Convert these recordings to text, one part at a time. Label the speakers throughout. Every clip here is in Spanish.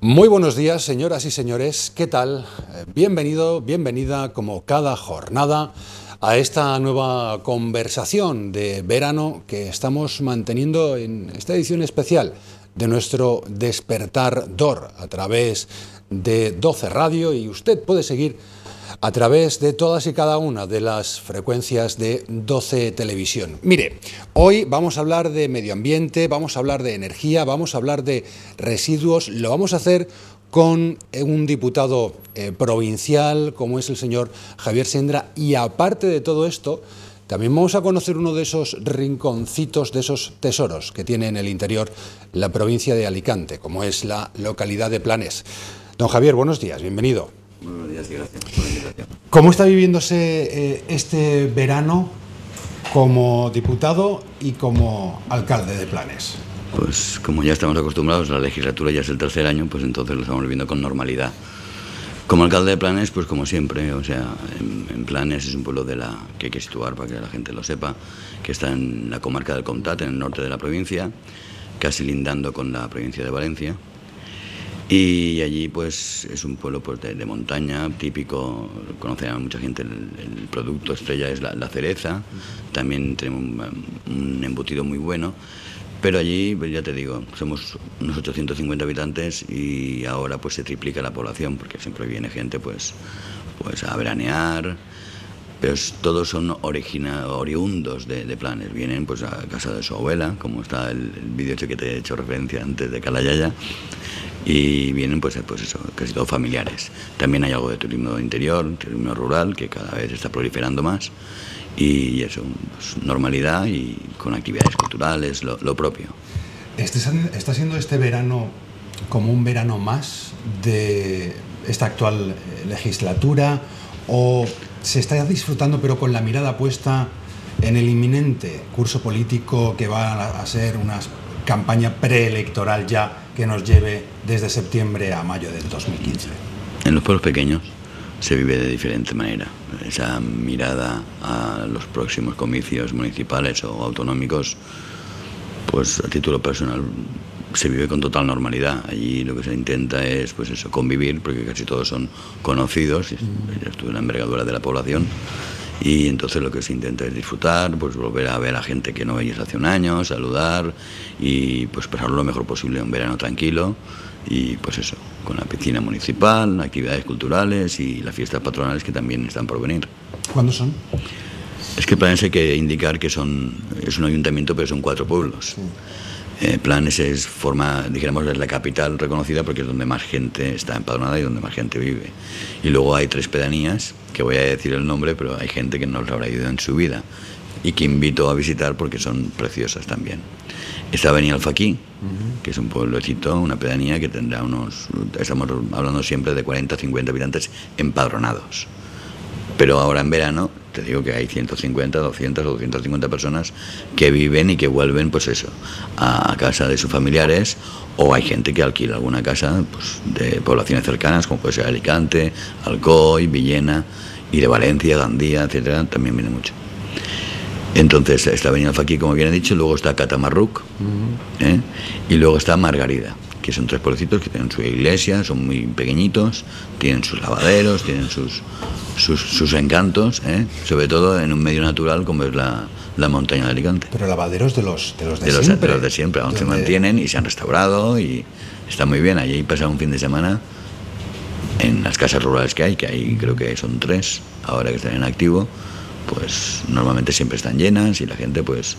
Speaker 1: Muy buenos días, señoras y señores. ¿Qué tal? Bienvenido, bienvenida, como cada jornada, a esta nueva conversación de verano que estamos manteniendo en esta edición especial de nuestro Despertar DOR a través de 12 Radio, y usted puede seguir a través de todas y cada una de las frecuencias de 12 Televisión. Mire, hoy vamos a hablar de medio ambiente, vamos a hablar de energía, vamos a hablar de residuos. Lo vamos a hacer con un diputado provincial como es el señor Javier Sendra, y aparte de todo esto, también vamos a conocer uno de esos rinconcitos, de esos tesoros que tiene en el interior la provincia de Alicante, como es la localidad de Planes. Don Javier, buenos días, bienvenido.
Speaker 2: Muy buenos días y gracias por la invitación.
Speaker 1: ¿Cómo está viviéndose este verano como diputado y como alcalde de Planes?
Speaker 2: Pues como ya estamos acostumbrados, la legislatura ya es el tercer año, pues entonces lo estamos viviendo con normalidad. Como alcalde de Planes, pues como siempre, o sea, en Planes es un pueblo que hay que situar para que la gente lo sepa, que está en la comarca del Comtat, en el norte de la provincia, casi lindando con la provincia de Valencia. Y allí pues es un pueblo pues, de montaña, típico, conoce a mucha gente, el producto estrella es la cereza, también tenemos un embutido muy bueno, pero allí, pues, ya te digo, somos unos 850 habitantes y ahora pues se triplica la población, porque siempre viene gente pues a veranear, pero todos son oriundos de Planes, vienen pues a casa de su abuela, como está el vídeo que te he hecho referencia antes de Calayaya, y vienen pues eso, casi todos familiares. También hay algo de turismo interior, turismo rural, que cada vez está proliferando más, y eso, pues, normalidad y con actividades culturales, lo propio.
Speaker 1: ¿Está siendo este verano como un verano más de esta actual legislatura, o se está disfrutando pero con la mirada puesta en el inminente curso político que va a ser una campaña preelectoral ya que nos lleve desde septiembre a mayo del 2015?
Speaker 2: En los pueblos pequeños se vive de diferente manera. Esa mirada a los próximos comicios municipales o autonómicos, pues a título personal se vive con total normalidad. Allí lo que se intenta es pues eso, convivir, porque casi todos son conocidos, ya estuve en la envergadura de la población, y entonces lo que se intenta es disfrutar, pues volver a ver a gente que no veías hace un año, saludar y pues pasarlo lo mejor posible, un verano tranquilo, y pues eso, con la piscina municipal, actividades culturales y las fiestas patronales que también están por venir.
Speaker 1: ¿Cuándo son?
Speaker 2: Es que Planes hay que indicar que es un ayuntamiento, pero son 4 pueblos. Sí. Planes dijéramos, es la capital reconocida porque es donde más gente está empadronada y donde más gente vive. Y luego hay 3 pedanías, que voy a decir el nombre, pero hay gente que no los habrá ido en su vida y que invito a visitar porque son preciosas también. Está Benialfaqui, que es un pueblecito, una pedanía que tendrá estamos hablando siempre de 40 o 50 habitantes empadronados. Pero ahora en verano te digo que hay 150, 200 o 250 personas que viven y que vuelven pues eso, a casa de sus familiares, o hay gente que alquila alguna casa pues, de poblaciones cercanas, como puede ser Alicante, Alcoy, Villena, y de Valencia, Gandía, etcétera, también viene mucho. Entonces está Benialfaqui, como bien he dicho, luego está Catamarruc, y luego está Margarida, que son 3 pueblecitos que tienen su iglesia, son muy pequeñitos, tienen sus lavaderos, tienen sus encantos, sobre todo en un medio natural como es la montaña de Alicante.
Speaker 1: Pero lavaderos de los de siempre.
Speaker 2: De los de siempre, aún se mantienen y se han restaurado y está muy bien. Allí pasa un fin de semana en las casas rurales que hay creo que son 3, ahora que están en activo, pues normalmente siempre están llenas y la gente pues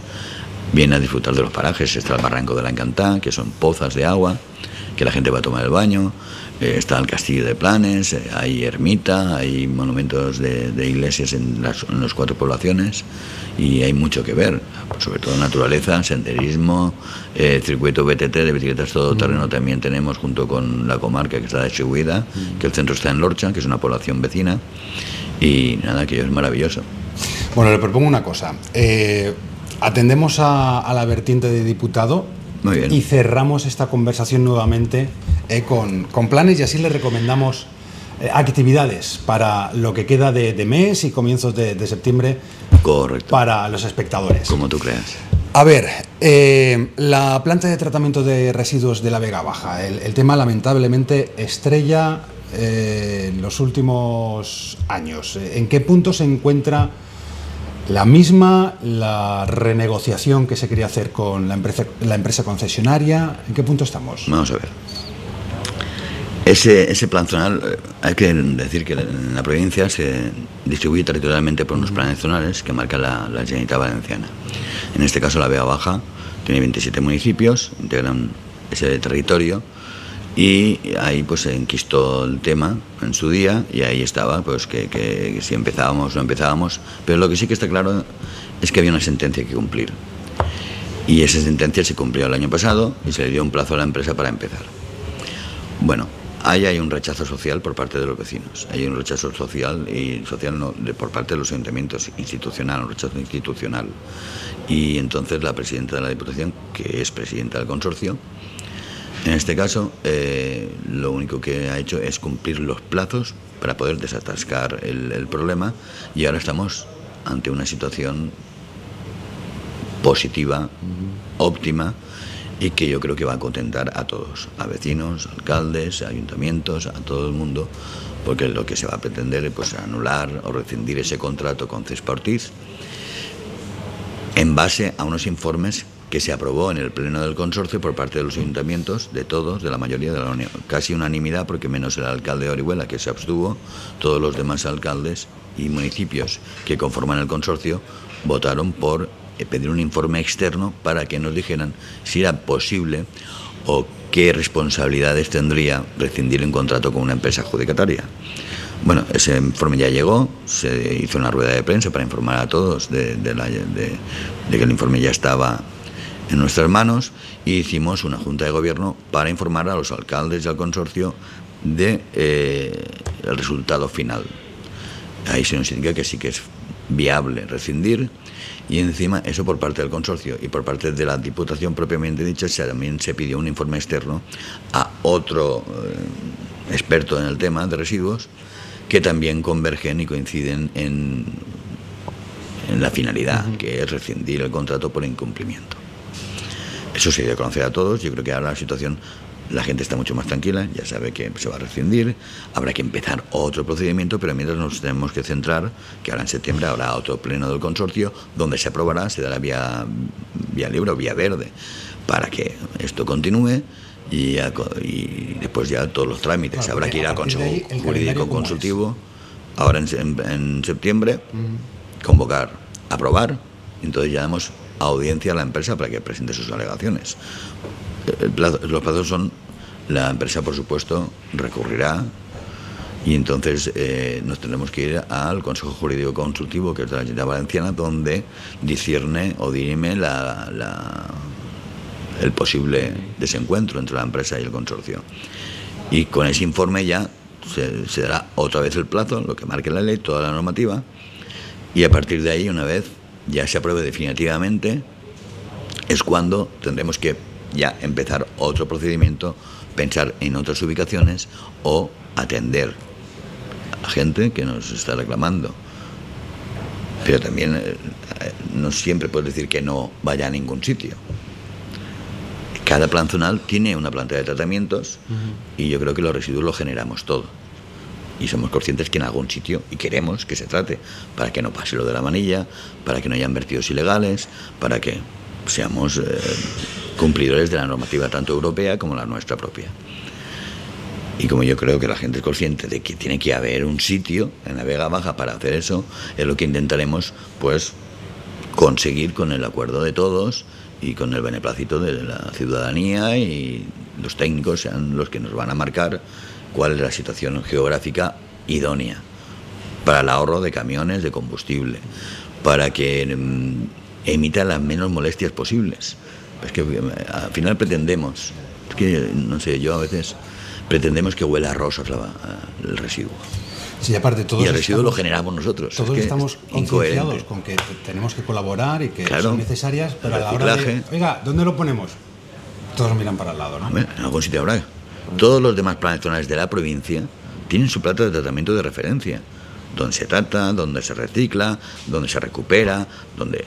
Speaker 2: viene a disfrutar de los parajes. Está el Barranco de la Encantada, que son pozas de agua, que la gente va a tomar el baño. Está el Castillo de Planes, hay ermita, hay monumentos de iglesias en las 4 poblaciones y hay mucho que ver, sobre todo naturaleza, senderismo, circuito BTT de bicicletas todoterreno también tenemos junto con la comarca que está distribuida, que el centro está en Lorcha, que es una población vecina, y nada, que es maravilloso.
Speaker 1: Bueno, le propongo una cosa. Atendemos a la vertiente de diputado. Muy bien. Y cerramos esta conversación nuevamente con Planes, y así le recomendamos actividades para lo que queda de mes y comienzos de septiembre.
Speaker 2: Correcto.
Speaker 1: Para los espectadores.
Speaker 2: Como tú creas.
Speaker 1: A ver, la planta de tratamiento de residuos de la Vega Baja, el tema lamentablemente estrella en los últimos años. ¿En qué punto se encuentra la misma, la renegociación que se quería hacer con la empresa concesionaria? ¿En qué punto estamos?
Speaker 2: Vamos a ver. Ese plan zonal, hay que decir que en la provincia se distribuye territorialmente por unos planes zonales que marca la Generalitat Valenciana. En este caso la Vega Baja tiene 27 municipios, integran ese territorio, y ahí pues se enquistó el tema en su día, y ahí estaba pues que si empezábamos o no empezábamos, pero lo que sí que está claro es que había una sentencia que cumplir, y esa sentencia se cumplió el año pasado y se le dio un plazo a la empresa para empezar. Bueno, ahí hay un rechazo social por parte de los vecinos, hay un rechazo social, y social no, por parte de los ayuntamientos, institucional, un rechazo institucional. Y entonces la presidenta de la Diputación, que es presidenta del consorcio, en este caso, lo único que ha hecho es cumplir los plazos para poder desatascar el problema, y ahora estamos ante una situación positiva, óptima, y que yo creo que va a contentar a todos, a vecinos, alcaldes, ayuntamientos, a todo el mundo, porque lo que se va a pretender es pues anular o rescindir ese contrato con Cespa Ortiz en base a unos informes que se aprobó en el pleno del consorcio por parte de los ayuntamientos, de todos, de la mayoría, de la casi unanimidad, porque menos el alcalde de Orihuela, que se abstuvo, todos los demás alcaldes y municipios que conforman el consorcio votaron por pedir un informe externo para que nos dijeran si era posible o qué responsabilidades tendría rescindir un contrato con una empresa adjudicataria. Bueno, ese informe ya llegó, se hizo una rueda de prensa para informar a todos de que el informe ya estaba en nuestras manos, y hicimos una junta de gobierno para informar a los alcaldes y al consorcio de el resultado final. Ahí se nos indica que sí que es viable rescindir, y encima eso por parte del consorcio y por parte de la Diputación propiamente dicha, también se pidió un informe externo a otro experto en el tema de residuos, que también convergen y coinciden en la finalidad, que es rescindir el contrato por incumplimiento. Eso se dio a conocer a todos. Yo creo que ahora la situación, la gente está mucho más tranquila, ya sabe que se va a rescindir, habrá que empezar otro procedimiento, pero mientras nos tenemos que centrar, que ahora en septiembre habrá otro pleno del consorcio, donde se aprobará, se dará vía libre o vía verde, para que esto continúe, y después ya todos los trámites. Habrá que ir al Consejo Jurídico Consultivo, ahora en septiembre, convocar, aprobar, y entonces ya damos audiencia a la empresa para que presente sus alegaciones. Los plazos son, la empresa por supuesto recurrirá, y entonces nos tendremos que ir al Consejo Jurídico Consultivo, que es de la Generalitat Valenciana, donde discierne o dirime el posible desencuentro entre la empresa y el consorcio. Y con ese informe ya se dará otra vez el plazo, lo que marque la ley, toda la normativa, y a partir de ahí, una vez ya se apruebe definitivamente, es cuando tendremos que ya empezar otro procedimiento, pensar en otras ubicaciones o atender a gente que nos está reclamando. Pero también no siempre puedes decir que no vaya a ningún sitio. Cada plan zonal tiene una planta de tratamientos, y yo creo que los residuos los generamos todos. Y somos conscientes que en algún sitio, y queremos que se trate, para que no pase lo de la manilla, para que no hayan vertidos ilegales, para que seamos cumplidores de la normativa tanto europea como la nuestra propia. Y como yo creo que la gente es consciente de que tiene que haber un sitio en la Vega Baja para hacer eso, es lo que intentaremos pues conseguir con el acuerdo de todos y con el beneplácito de la ciudadanía, y los técnicos sean los que nos van a marcar cuál es la situación geográfica idónea para el ahorro de camiones, de combustible, para que emita las menos molestias posibles. Es que al final pretendemos, es que no sé, yo a veces pretendemos que huela a rosas el residuo.
Speaker 1: Sí, aparte, todos
Speaker 2: y el residuo lo generamos nosotros.
Speaker 1: Todos estamos concienciados con que tenemos que colaborar y que son necesarias, pero a la hora de, oiga, ¿dónde lo ponemos? Todos miran para el lado, ¿no?
Speaker 2: En algún sitio habrá. Todos los demás planes zonales de la provincia tienen su planta de tratamiento de referencia, donde se trata, donde se recicla, donde se recupera, donde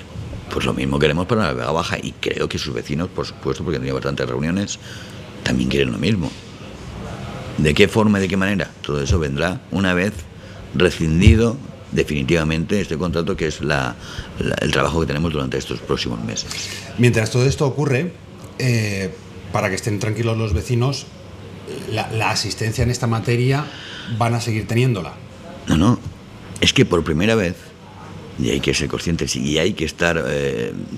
Speaker 2: Pues lo mismo queremos para la Vega Baja, y creo que sus vecinos, por supuesto, porque han tenido bastantes reuniones, también quieren lo mismo. ¿De qué forma y de qué manera? Todo eso vendrá una vez rescindido definitivamente este contrato, que es el trabajo que tenemos durante estos próximos meses.
Speaker 1: Mientras todo esto ocurre, para que estén tranquilos los vecinos, la asistencia en esta materia van a seguir teniéndola.
Speaker 2: No, es que por primera vez, y hay que ser conscientes y hay que estar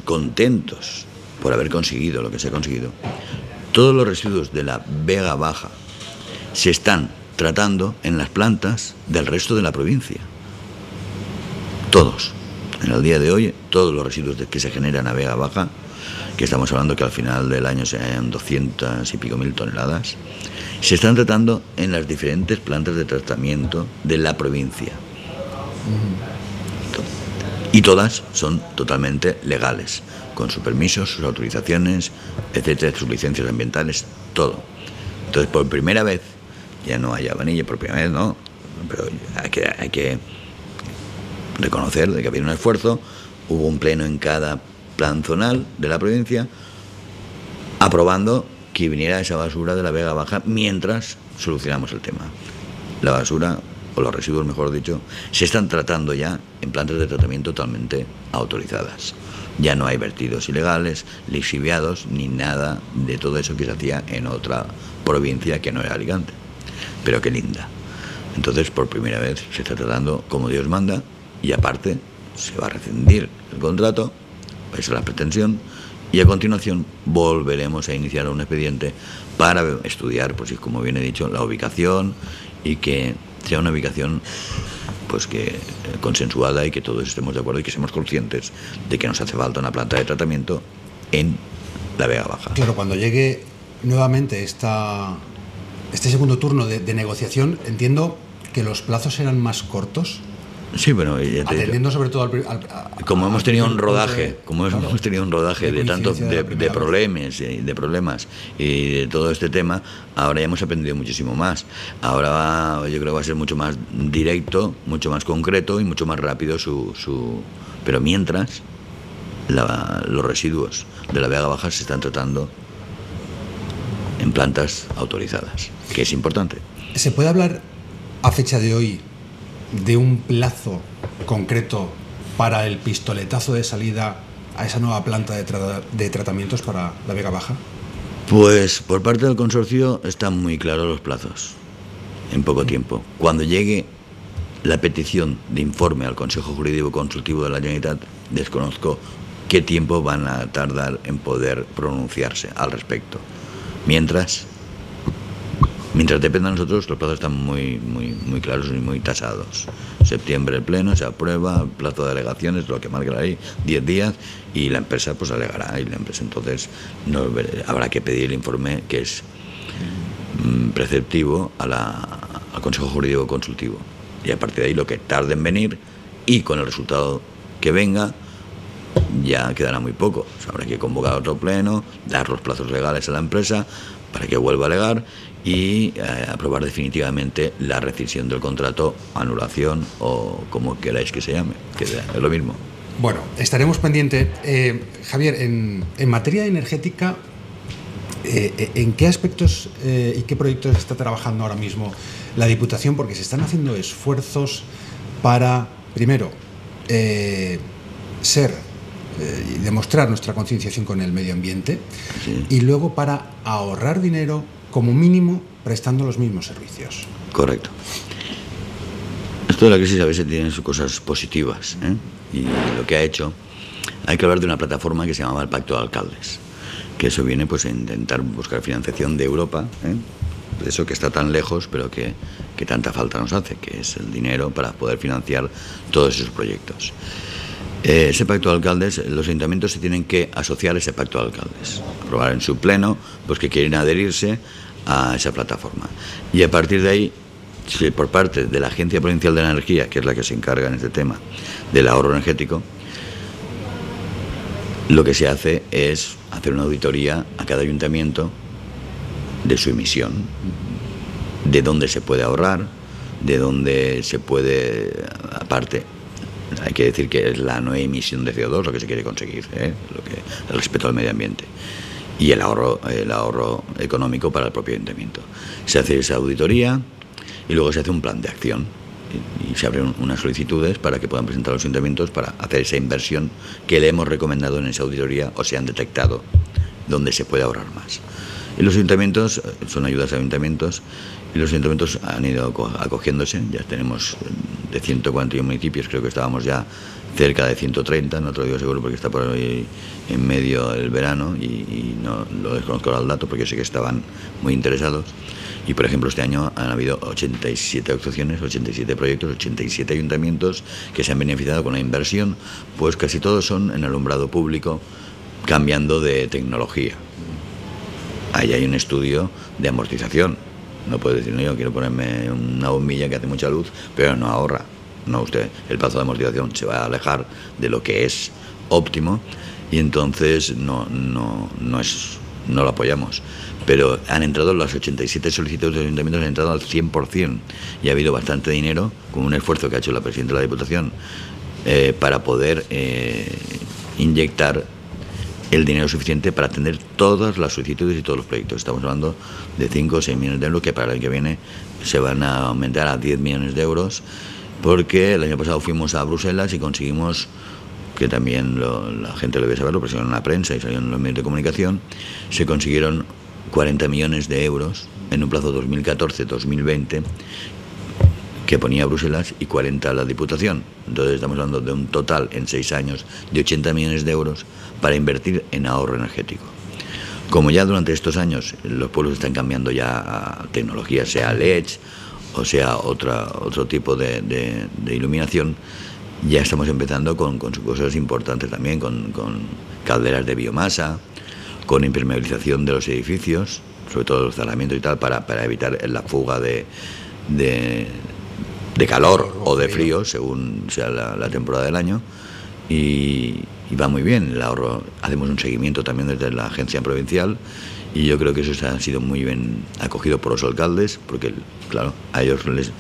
Speaker 2: contentos por haber conseguido lo que se ha conseguido, todos los residuos de la Vega Baja se están tratando en las plantas del resto de la provincia. Todos. En el día de hoy, todos los residuos que se generan a Vega Baja, que estamos hablando que al final del año sean 200 y pico mil toneladas, se están tratando en las diferentes plantas de tratamiento de la provincia. Y todas son totalmente legales, con sus permisos, sus autorizaciones, etcétera, sus licencias ambientales, todo. Entonces, por primera vez, ya no hay Abanilla, por primera vez no, pero hay que reconocer de que había un esfuerzo. Hubo un pleno en cada plan zonal de la provincia aprobando que viniera esa basura de la Vega Baja mientras solucionamos el tema. La basura, o los residuos mejor dicho, se están tratando ya en plantas de tratamiento totalmente autorizadas. Ya no hay vertidos ilegales, lixiviados, ni nada de todo eso que se hacía en otra provincia que no era Alicante, pero qué linda. Entonces, por primera vez se está tratando como Dios manda, y aparte se va a rescindir el contrato, esa es la pretensión, y a continuación volveremos a iniciar un expediente para estudiar, pues como bien he dicho, la ubicación, y que sea una ubicación pues que consensuada, y que todos estemos de acuerdo y que seamos conscientes de que nos hace falta una planta de tratamiento en la Vega Baja.
Speaker 1: Claro, cuando llegue nuevamente este segundo turno de negociación, entiendo que los plazos serán más cortos.
Speaker 2: Sí, bueno,
Speaker 1: atendiendo sobre todo
Speaker 2: como hemos tenido un rodaje, de problemas y de todo este tema, ahora ya hemos aprendido muchísimo más. Ahora yo creo que va a ser mucho más directo, mucho más concreto y mucho más rápido pero mientras los residuos de la Vega Baja se están tratando en plantas autorizadas, que es importante.
Speaker 1: ¿Se puede hablar a fecha de hoy de un plazo concreto para el pistoletazo de salida a esa nueva planta de tratamientos para la Vega Baja?
Speaker 2: Pues por parte del consorcio están muy claros los plazos, en poco tiempo. Cuando llegue la petición de informe al Consejo Jurídico Consultivo de la Generalitat, desconozco qué tiempo van a tardar en poder pronunciarse al respecto. Mientras dependa de nosotros, los plazos están muy claros y muy tasados. Septiembre el pleno, se aprueba, plazo de alegaciones, lo que marca la ley, 10 días, y la empresa pues alegará, y la empresa entonces habrá que pedir el informe que es preceptivo al Consejo Jurídico Consultivo. Y a partir de ahí lo que tarde en venir, y con el resultado que venga, ya quedará muy poco. O sea, habrá que convocar otro pleno, dar los plazos legales a la empresa para que vuelva a alegar y aprobar definitivamente la rescisión del contrato, anulación o como queráis que se llame, que es lo mismo.
Speaker 1: Bueno, estaremos pendientes. Javier, en materia energética, ¿en qué aspectos y qué proyectos está trabajando ahora mismo la Diputación? Porque se están haciendo esfuerzos para, primero, demostrar nuestra concienciación con el medio ambiente, sí, y luego para ahorrar dinero, como mínimo, prestando los mismos servicios.
Speaker 2: Correcto. Esto de la crisis a veces tiene sus cosas positivas, ¿eh? Y lo que ha hecho, hay que hablar de una plataforma que se llamaba el Pacto de Alcaldes, que eso viene pues a intentar buscar financiación de Europa, ¿eh? De eso que está tan lejos, pero que tanta falta nos hace, que es el dinero para poder financiar todos esos proyectos. Ese pacto de alcaldes, los ayuntamientos se tienen que asociar a ese pacto de alcaldes, aprobar en su pleno pues que quieren adherirse a esa plataforma. Y a partir de ahí, si por parte de la Agencia Provincial de la Energía, que es la que se encarga en este tema del ahorro energético, lo que se hace es hacer una auditoría a cada ayuntamiento de su emisión, de dónde se puede ahorrar, de dónde se puede, aparte, Hay que decir que es la no emisión de CO2 lo que se quiere conseguir, el respeto al medio ambiente y el ahorro económico para el propio ayuntamiento. Se hace esa auditoría y luego se hace un plan de acción y se abren unas solicitudes para que puedan presentar los ayuntamientos para hacer esa inversión que le hemos recomendado en esa auditoría o se han detectado donde se puede ahorrar más. Y los ayuntamientos, son ayudas a ayuntamientos, y los ayuntamientos han ido acogiéndose. Ya tenemos de 141 municipios, creo que estábamos ya cerca de 130, no te lo digo seguro porque está por ahí en medio el verano y no lo desconozco el dato porque sé que estaban muy interesados. Y por ejemplo este año han habido 87 actuaciones, 87 proyectos, 87 ayuntamientos que se han beneficiado con la inversión, pues casi todos son en alumbrado público, cambiando de tecnología. Ahí hay un estudio de amortización. No puede decir, no, yo quiero ponerme una bombilla que hace mucha luz, pero no ahorra. No, usted, el plazo de amortización se va a alejar de lo que es óptimo y entonces no lo apoyamos. Pero han entrado las 87 solicitudes de ayuntamientos, han entrado al 100% y ha habido bastante dinero, con un esfuerzo que ha hecho la presidenta de la Diputación para poder inyectar el dinero suficiente para atender todas las solicitudes y todos los proyectos. Estamos hablando de 5 o 6 millones de euros que para el que viene se van a aumentar a 10 millones de euros porque el año pasado fuimos a Bruselas y conseguimos, que también la gente lo debe saber, lo presionaron en la prensa y salió en los medios de comunicación, se consiguieron 40 millones de euros en un plazo 2014-2020 que ponía Bruselas y 40 la Diputación. Entonces estamos hablando de un total en 6 años de 80 millones de euros para invertir en ahorro energético. Como ya durante estos años los pueblos están cambiando ya a tecnología, sea LED o sea otro tipo de iluminación, ya estamos empezando con cosas importantes también, con calderas de biomasa, con impermeabilización de los edificios, sobre todo los cerramientos y tal, para evitar la fuga de calor o de frío, según sea la temporada del año, y va muy bien el ahorro. Hacemos un seguimiento también desde la agencia provincial y yo creo que eso ha sido muy bien acogido por los alcaldes, porque claro, a ellos les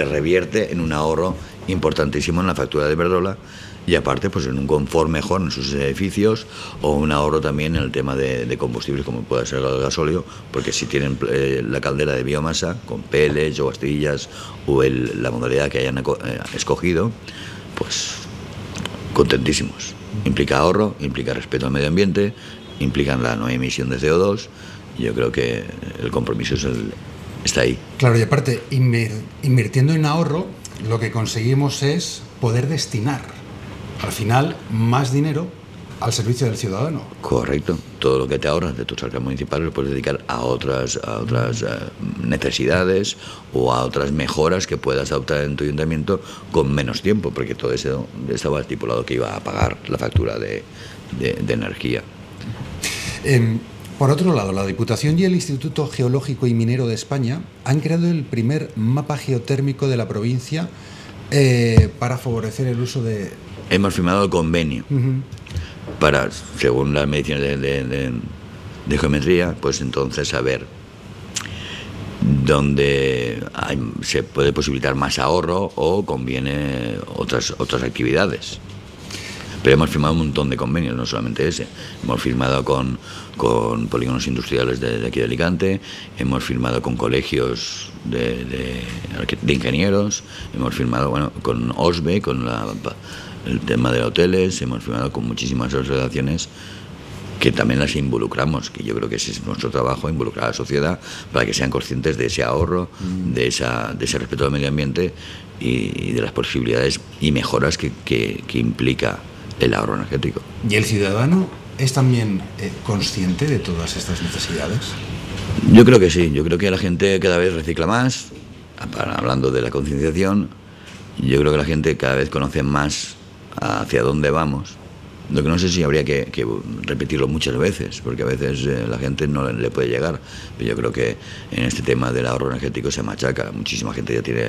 Speaker 2: revierte en un ahorro importantísimo en la factura de Iberdrola y aparte pues en un confort mejor en sus edificios o un ahorro también en el tema de combustibles como puede ser el gasóleo, porque si tienen la caldera de biomasa con pellets o astillas o la modalidad que hayan escogido, pues contentísimos. Implica ahorro, implica respeto al medio ambiente, implican la no emisión de CO2. Yo creo que el compromiso está ahí.
Speaker 1: Claro, y aparte, invirtiendo en ahorro, lo que conseguimos es poder destinar, al final, más dinero al servicio del ciudadano.
Speaker 2: Correcto. Todo lo que te ahorras de tus arcas municipales lo puedes dedicar a otras necesidades o a otras mejoras que puedas adoptar en tu ayuntamiento con menos tiempo, porque todo eso estaba estipulado que iba a pagar la factura de energía.
Speaker 1: Por otro lado, la Diputación y el Instituto Geológico y Minero de España han creado el primer mapa geotérmico de la provincia para favorecer el uso de...
Speaker 2: Hemos firmado el convenio para, según las mediciones de geometría, pues entonces saber dónde se puede posibilitar más ahorro o conviene otras actividades. Pero hemos firmado un montón de convenios, no solamente ese. Hemos firmado con polígonos industriales de aquí de Alicante, hemos firmado con colegios de ingenieros, hemos firmado con OSBE, con el tema de hoteles, hemos firmado con muchísimas asociaciones que también las involucramos, que yo creo que ese es nuestro trabajo, involucrar a la sociedad para que sean conscientes de ese ahorro, de ese respeto al medio ambiente y de las posibilidades y mejoras que implica el ahorro energético.
Speaker 1: ¿Y el ciudadano es también consciente de todas estas necesidades?
Speaker 2: Yo creo que sí, yo creo que la gente cada vez recicla más, hablando de la concienciación, yo creo que la gente cada vez conoce más hacia dónde vamos. Lo que no sé si habría que repetirlo muchas veces, porque a veces la gente no le puede llegar. Pero yo creo que en este tema del ahorro energético se machaca. Muchísima gente ya tiene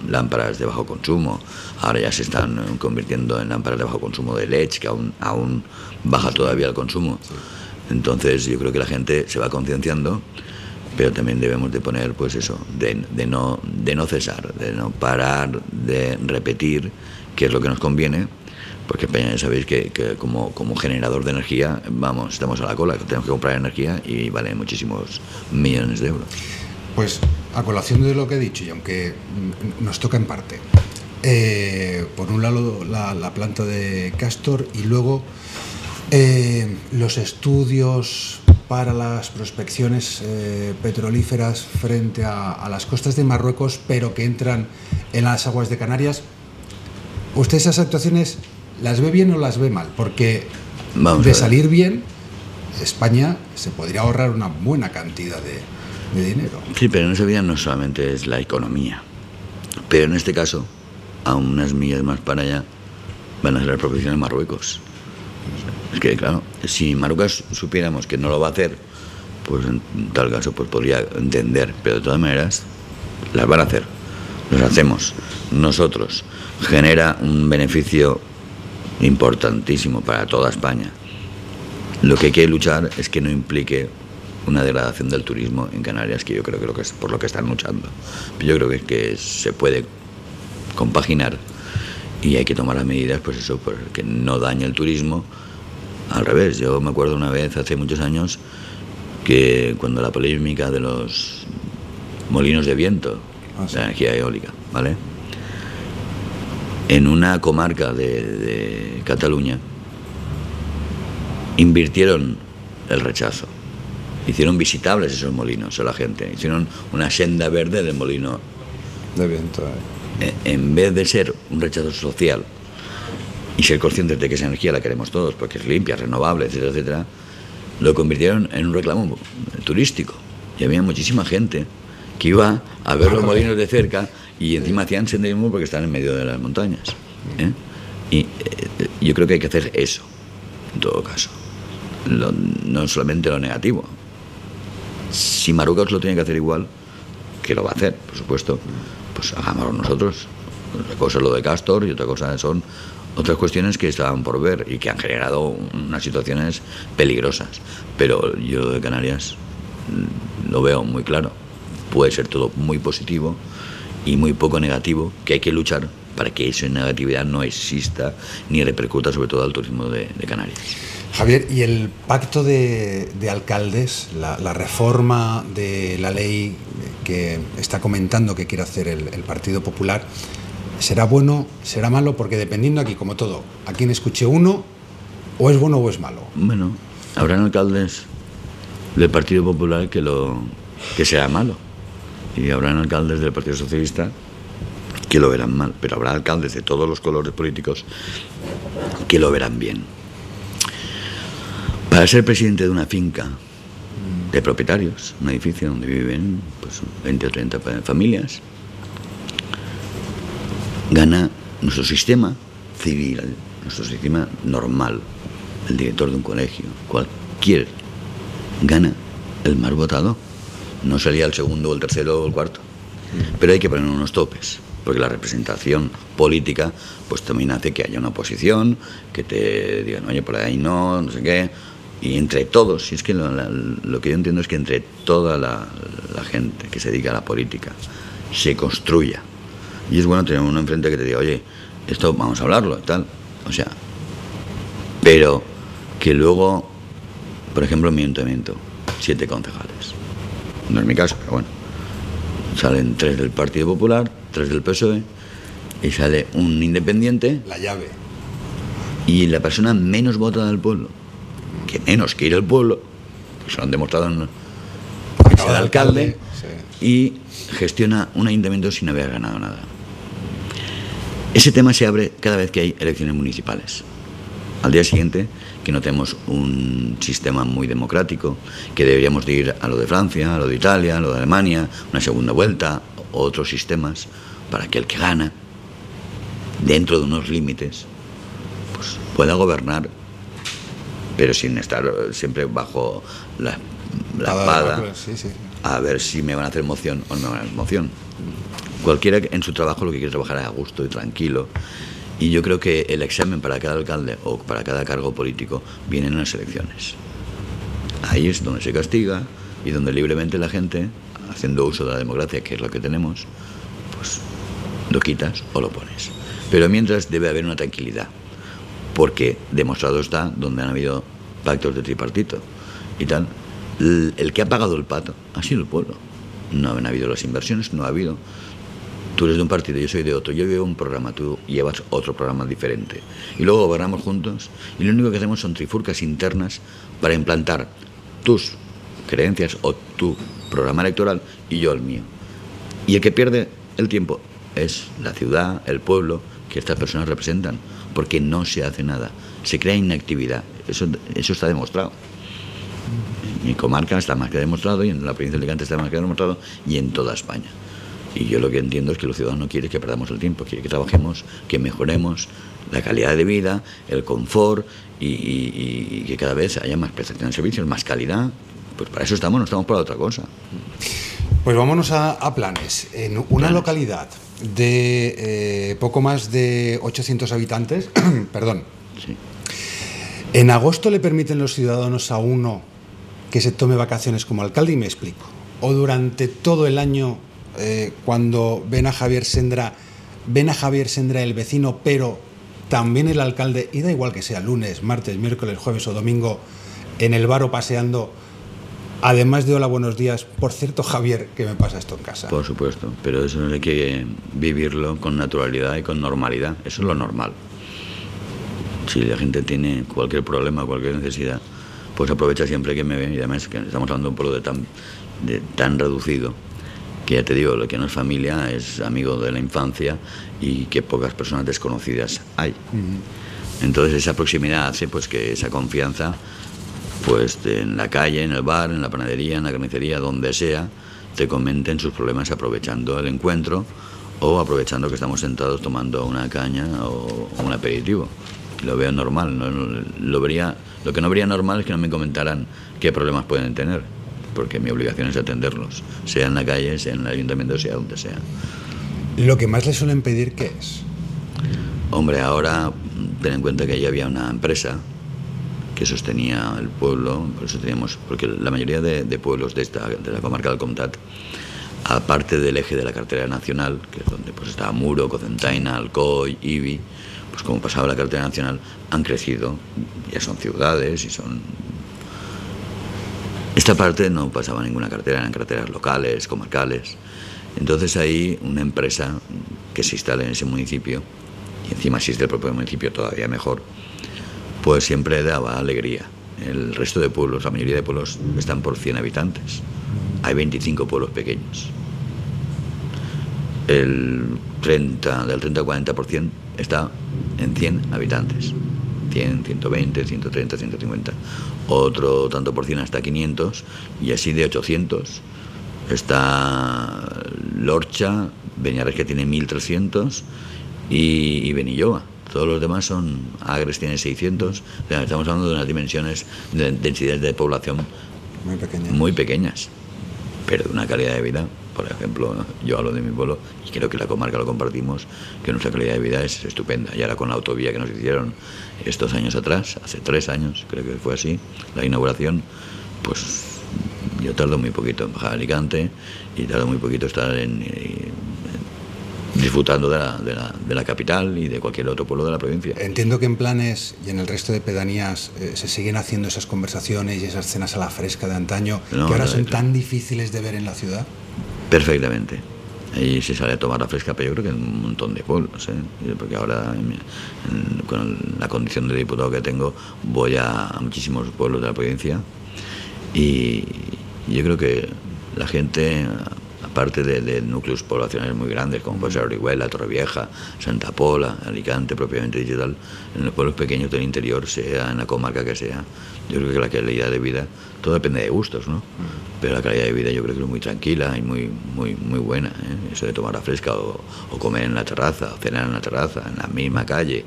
Speaker 2: lámparas de bajo consumo. Ahora ya se están convirtiendo en lámparas de bajo consumo de LED, que aún baja todavía el consumo. Entonces yo creo que la gente se va concienciando, pero también debemos de poner, pues eso, de no cesar, de no parar de repetir que es lo que nos conviene, porque España ya sabéis que como generador de energía, vamos, estamos a la cola, tenemos que comprar energía y vale muchísimos millones de euros.
Speaker 1: Pues a colación de lo que he dicho, y aunque nos toca en parte, por un lado la planta de Castor y luego los estudios para las prospecciones petrolíferas frente a las costas de Marruecos, pero que entran en las aguas de Canarias. ¿Usted esas actuaciones las ve bien o las ve mal? Porque de salir bien, España se podría ahorrar una buena cantidad de dinero.
Speaker 2: Sí, pero en esa vida no solamente es la economía, pero en este caso, a unas millas más para allá, van a ser las prospecciones de Marruecos. Es que, claro, si Marruecos supiéramos que no lo va a hacer, pues en tal caso pues podría entender, pero de todas maneras las van a hacer, las hacemos nosotros, genera un beneficio importantísimo para toda España. Lo que hay que luchar es que no implique una degradación del turismo en Canarias, que yo creo que es por lo que están luchando. Yo creo que se puede compaginar y hay que tomar las medidas, pues eso, que no dañe el turismo. Al revés, yo me acuerdo una vez, hace muchos años, que cuando la polémica de los molinos de viento, de la energía eólica, ¿vale? En una comarca de Cataluña, invirtieron el rechazo. Hicieron visitables esos molinos a la gente. Hicieron una senda verde del molino
Speaker 1: de viento.
Speaker 2: En vez de ser un rechazo social y ser conscientes de que esa energía la queremos todos porque es limpia, renovable, etcétera, etcétera, lo convirtieron en un reclamo turístico. Y había muchísima gente que iba a ver los molinos de cerca y encima hacían senderismo porque están en medio de las montañas. Y yo creo que hay que hacer eso, en todo caso. No solamente lo negativo. Si Marruecos lo tiene que hacer igual, que lo va a hacer, por supuesto, pues hagámoslo nosotros. Otra cosa es lo de Castor y otra cosa son otras cuestiones que estaban por ver y que han generado unas situaciones peligrosas. Pero yo de Canarias lo veo muy claro. Puede ser todo muy positivo y muy poco negativo, que hay que luchar para que esa negatividad no exista ni repercuta sobre todo al turismo de Canarias.
Speaker 1: Javier, ¿y el pacto de alcaldes, la reforma de la ley que está comentando que quiere hacer el Partido Popular, será bueno, será malo? Porque dependiendo aquí, como todo, a quien escuche uno, o es bueno o es malo.
Speaker 2: Bueno, habrán alcaldes del Partido Popular que sea malo, y habrán alcaldes del Partido Socialista que lo verán mal, pero habrá alcaldes de todos los colores políticos que lo verán bien. Para ser presidente de una finca de propietarios, un edificio donde viven pues 20 o 30 familias, gana nuestro sistema civil, nuestro sistema normal, el director de un colegio, cualquier, gana el más votado. No sería el segundo o el tercero o el cuarto. Pero hay que poner unos topes, porque la representación política pues también hace que haya una oposición, que te digan, oye, por ahí no sé qué. Y entre todos, y es que lo que yo entiendo es que entre toda la gente que se dedica a la política se construya. Y es bueno tener uno enfrente que te diga, oye, esto vamos a hablarlo y tal. O sea, pero que luego, por ejemplo, en mi ayuntamiento, 7 concejales. No es mi caso, pero bueno. Salen 3 del Partido Popular, 3 del PSOE, y sale un independiente.
Speaker 1: La llave.
Speaker 2: Y la persona menos votada del pueblo, que menos quiere el pueblo, que se lo han demostrado en el alcalde, sí. Y gestiona un ayuntamiento sin haber ganado nada. Ese tema se abre cada vez que hay elecciones municipales. Al día siguiente, que no tenemos un sistema muy democrático, que deberíamos de ir a lo de Francia, a lo de Italia, a lo de Alemania, una segunda vuelta, otros sistemas, para que el que gana, dentro de unos límites, pues pueda gobernar, pero sin estar siempre bajo la espada, sí. A ver si me van a hacer moción o no me van a hacer moción. Cualquiera en su trabajo lo que quiere trabajar es a gusto y tranquilo. Y yo creo que el examen para cada alcalde o para cada cargo político viene en las elecciones. Ahí es donde se castiga y donde libremente la gente, haciendo uso de la democracia, que es lo que tenemos, pues lo quitas o lo pones. Pero mientras debe haber una tranquilidad, porque demostrado está donde han habido pactos de tripartito y tal, el que ha pagado el pato ha sido el pueblo. No han habido las inversiones, no ha habido. Tú eres de un partido, yo soy de otro, yo llevo un programa, tú llevas otro programa diferente. Y luego gobernamos juntos y lo único que hacemos son trifulcas internas para implantar tus creencias o tu programa electoral y yo el mío. Y el que pierde el tiempo es la ciudad, el pueblo que estas personas representan, porque no se hace nada, se crea inactividad, eso está demostrado. En mi comarca está más que demostrado, y en la provincia de Alicante está más que demostrado, y en toda España. Y yo lo que entiendo es que los ciudadanos no quieren que perdamos el tiempo, quieren que trabajemos, que mejoremos la calidad de vida, el confort y que cada vez haya más prestación de servicios, más calidad. Pues para eso estamos, no estamos para otra cosa.
Speaker 1: Pues vámonos a Planes. En una localidad de poco más de 800 habitantes, perdón.
Speaker 2: Sí.
Speaker 1: En agosto le permiten los ciudadanos a uno que se tome vacaciones como alcalde, y me explico. O durante todo el año, cuando ven a Javier Sendra el vecino, pero también el alcalde, y da igual que sea lunes, martes, miércoles, jueves o domingo, en el bar o paseando, además de hola, buenos días, por cierto, Javier, ¿qué me pasa esto en casa?
Speaker 2: Por supuesto, pero eso hay que vivirlo con naturalidad y con normalidad, eso es lo normal. Si la gente tiene cualquier problema, cualquier necesidad, pues aprovecha siempre que me ve, y además que estamos hablando de un pueblo de tan reducido, que ya te digo, lo que no es familia es amigo de la infancia y que pocas personas desconocidas hay. Entonces esa proximidad hace pues que esa confianza, pues en la calle, en el bar, en la panadería, en la carnicería, donde sea, te comenten sus problemas aprovechando el encuentro o aprovechando que estamos sentados tomando una caña o un aperitivo. Lo veo normal, ¿no? Lo que no vería normal es que no me comentaran qué problemas pueden tener, porque mi obligación es atenderlos, sea en la calle, sea en el ayuntamiento, sea donde sea.
Speaker 1: ¿Lo que más le suelen pedir qué es?
Speaker 2: Hombre, ahora ten en cuenta que allí había una empresa que sostenía el pueblo, por eso teníamos, porque la mayoría de pueblos de la comarca del Comtat, aparte del eje de la carretera nacional, que es donde pues estaba Muro, Cocentaina, Alcoy, Ibi, pues como pasaba la carretera nacional, han crecido, ya son ciudades y son... Esta parte no pasaba ninguna carretera, eran carreteras locales, comarcales. Entonces ahí una empresa que se instala en ese municipio, y encima existe el propio municipio todavía mejor, pues siempre daba alegría. El resto de pueblos, la mayoría de pueblos están por 100 habitantes. Hay 25 pueblos pequeños. Del 30 al 40% está en 100 habitantes. 100, 120, 130, 150. Otro tanto por cien hasta 500, y así de 800 está Lorcha, Beñarres, que tiene 1300, y Benilloba. Todos los demás son... Agres tiene 600. O sea, estamos hablando de unas dimensiones de densidades de población muy pequeñas, pero de una calidad de vida. Por ejemplo, yo hablo de mi pueblo y creo que la comarca lo compartimos, que nuestra calidad de vida es estupenda. Y ahora con la autovía que nos hicieron estos años atrás, hace 3 años, creo que fue así, la inauguración, pues yo tardo muy poquito en bajar a Alicante y tardo muy poquito en estar disfrutando de la capital y de cualquier otro pueblo de la provincia.
Speaker 1: Entiendo que en Planes y en el resto de pedanías se siguen haciendo esas conversaciones y esas cenas a la fresca de antaño, que ahora son tan difíciles de ver en la ciudad.
Speaker 2: Perfectamente. Ahí se sale a tomar la fresca, pero yo creo que en un montón de pueblos, porque ahora con la condición de diputado que tengo voy a muchísimos pueblos de la provincia, y yo creo que la gente, aparte de núcleos poblacionales muy grandes como puede ser Orihuela, Torrevieja, Santa Pola, Alicante propiamente dicho, tal, en los pueblos pequeños del interior, sea en la comarca que sea, yo creo que la calidad de vida, todo depende de gustos, ¿no? Pero la calidad de vida yo creo que es muy tranquila y muy buena, ¿eh? Eso de tomar la fresca o comer en la terraza, o cenar en la terraza, en la misma calle,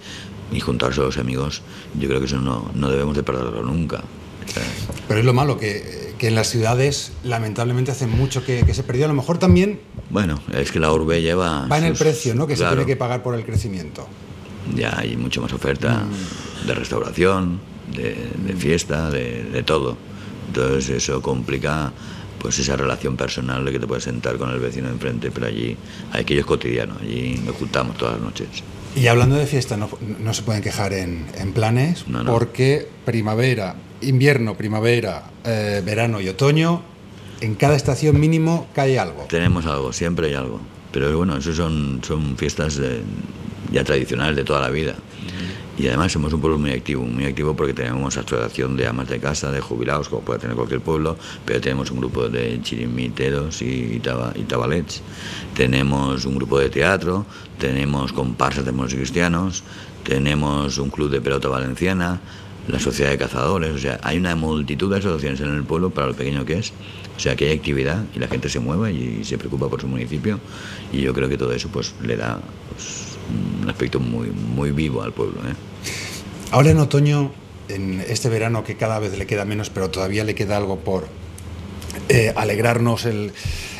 Speaker 2: y juntarse a los amigos, yo creo que eso no debemos de perderlo nunca.
Speaker 1: Pero es lo malo, que en las ciudades lamentablemente hace mucho que se perdió. A lo mejor también...
Speaker 2: Bueno, es que la urbe lleva...
Speaker 1: Va en el precio, ¿no? Que
Speaker 2: claro,
Speaker 1: se tiene que pagar por el crecimiento.
Speaker 2: Ya hay mucho más oferta de restauración, de fiesta, de todo. Entonces eso complica pues esa relación personal de que te puedes sentar con el vecino de enfrente, pero allí aquello es cotidiano, allí nos juntamos todas las noches.
Speaker 1: Y hablando de fiesta, no se pueden quejar en Planes,
Speaker 2: No.
Speaker 1: porque primavera, invierno, primavera, verano y otoño, en cada estación mínimo cae algo.
Speaker 2: Tenemos algo, siempre hay algo. Pero bueno, eso son fiestas ya tradicionales de toda la vida. Y además somos un pueblo muy activo porque tenemos asociación de amas de casa, de jubilados, como puede tener cualquier pueblo, pero tenemos un grupo de chirimiteros y tabalets, tenemos un grupo de teatro, tenemos comparsas de moros y cristianos, tenemos un club de pelota valenciana, la sociedad de cazadores, o sea, hay una multitud de asociaciones en el pueblo para lo pequeño que es, o sea, que hay actividad y la gente se mueve y se preocupa por su municipio, y yo creo que todo eso pues le da un aspecto muy vivo al pueblo, ¿eh?
Speaker 1: Ahora en otoño, en este verano que cada vez le queda menos, pero todavía le queda algo por alegrarnos el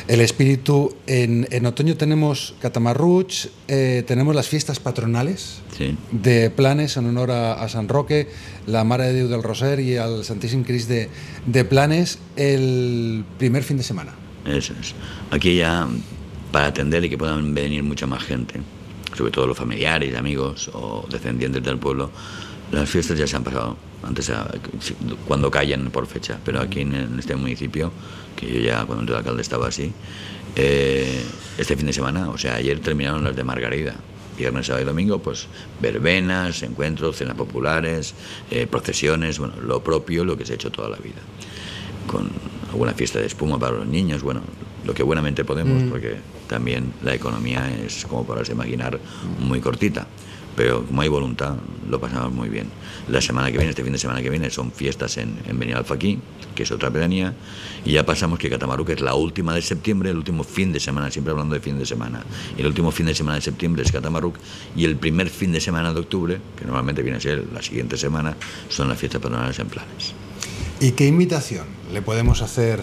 Speaker 1: espíritu, en otoño tenemos Catamarruch, tenemos las fiestas patronales,
Speaker 2: Sí.
Speaker 1: de Planes en honor a San Roque, la Mare de Déu del Roser y al Santíssim Crist de Planes, el primer fin de semana.
Speaker 2: Eso es. Aquí ya, para atender y que puedan venir mucha más gente, sobre todo los familiares, amigos o descendientes del pueblo, las fiestas ya se han pasado antes, cuando callan por fecha, pero aquí en este municipio, que yo ya cuando entré de alcalde estaba así, este fin de semana, o sea, ayer terminaron las de Margarida, viernes, sábado y domingo, pues verbenas, encuentros, cenas populares, procesiones, bueno, lo propio, lo que se ha hecho toda la vida, con alguna fiesta de espuma para los niños, bueno, lo que buenamente podemos, porque también la economía es, como podrás imaginar, muy cortita. Pero como hay voluntad, lo pasamos muy bien. La semana que viene, este fin de semana que viene, son fiestas en Benialfaqui, que es otra pedanía, y ya pasamos que Catamarruch es la última de septiembre, el último fin de semana, siempre hablando de fin de semana. Y el último fin de semana de septiembre es Catamarruch, y el primer fin de semana de octubre, que normalmente viene a ser la siguiente semana, son las fiestas patronales en Planes.
Speaker 1: ¿Y qué invitación le podemos hacer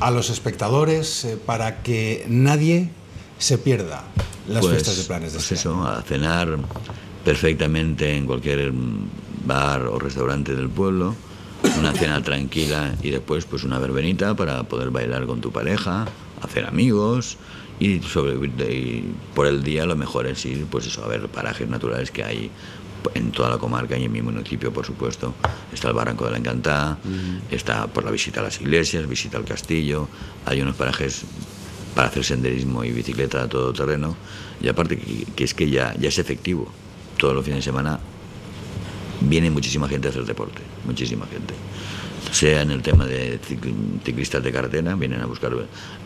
Speaker 1: a los espectadores para que nadie se pierda las fiestas de Planes de este año?
Speaker 2: A cenar perfectamente en cualquier bar o restaurante del pueblo, una cena tranquila y después pues una verbenita para poder bailar con tu pareja, hacer amigos y por el día lo mejor es ir pues eso, a ver parajes naturales que hay en toda la comarca y en mi municipio, por supuesto. Está el Barranco de la Encantada, está por la visita a las iglesias, visita al castillo, hay unos parajes para hacer senderismo y bicicleta a todo terreno, y aparte que es que ya es efectivo. Todos los fines de semana viene muchísima gente a hacer deporte, muchísima gente. Sea en el tema de ciclistas de carretera, vienen a buscar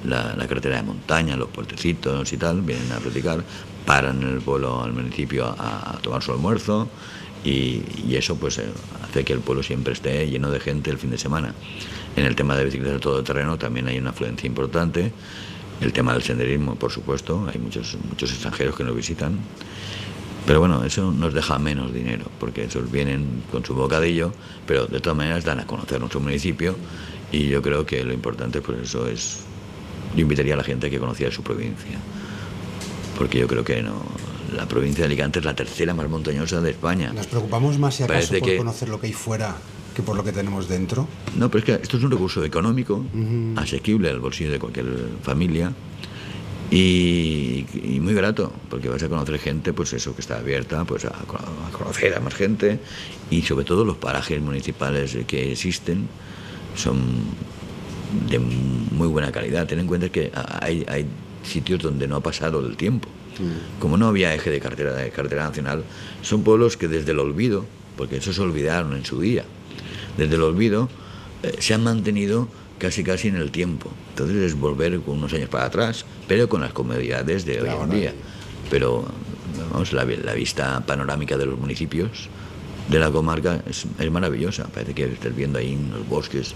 Speaker 2: la carretera de montaña, los puertecitos y tal, vienen a practicar, paran en el pueblo, al municipio, a tomar su almuerzo, y eso pues hace que el pueblo siempre esté lleno de gente el fin de semana. En el tema de bicicletas de todo terreno también hay una afluencia importante. El tema del senderismo, por supuesto, hay muchos extranjeros que nos visitan. Pero bueno, eso nos deja menos dinero, porque esos vienen con su bocadillo, pero de todas maneras dan a conocer nuestro municipio, y yo creo que lo importante pues eso es, yo invitaría a la gente a que conociera su provincia, porque yo creo que la provincia de Alicante es la tercera más montañosa de España.
Speaker 1: ¿Nos preocupamos más si acaso
Speaker 2: Parece
Speaker 1: por conocer lo que hay fuera que por lo que tenemos dentro?
Speaker 2: No, pero es que esto es un recurso económico, asequible al bolsillo de cualquier familia, y muy grato, porque vas a conocer gente, pues eso, que está abierta pues a conocer a más gente, y sobre todo los parajes municipales que existen son de muy buena calidad. Ten en cuenta que hay sitios donde no ha pasado el tiempo. Como no había eje de carretera nacional, son pueblos que desde el olvido, porque eso se olvidaron en su día, desde el olvido se han mantenido casi en el tiempo. Entonces es volver con unos años para atrás, pero con las comodidades de hoy en día. Pero vamos, la vista panorámica de los municipios de la comarca es maravillosa. Parece que estés viendo ahí los bosques,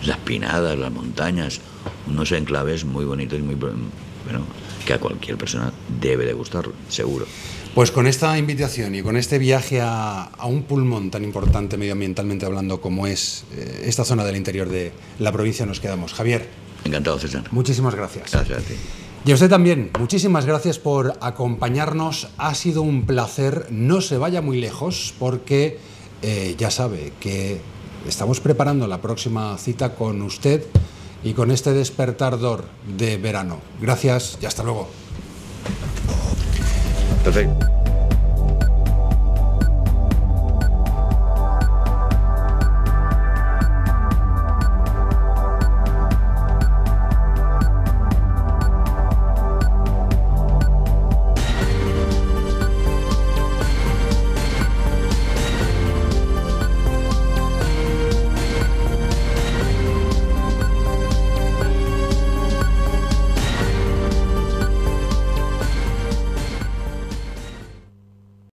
Speaker 2: las pinadas, las montañas, unos enclaves muy bonitos y muy bueno, que a cualquier persona debe de gustarlo, seguro.
Speaker 1: Pues con esta invitación y con este viaje a un pulmón tan importante medioambientalmente hablando como es esta zona del interior de la provincia nos quedamos. Javier.
Speaker 2: Encantado, César.
Speaker 1: Muchísimas gracias.
Speaker 2: Gracias a ti.
Speaker 1: Y a usted también, muchísimas gracias por acompañarnos. Ha sido un placer. No se vaya muy lejos porque ya sabe que estamos preparando la próxima cita con usted y con este despertador de verano. Gracias y hasta luego.
Speaker 2: Perfecto.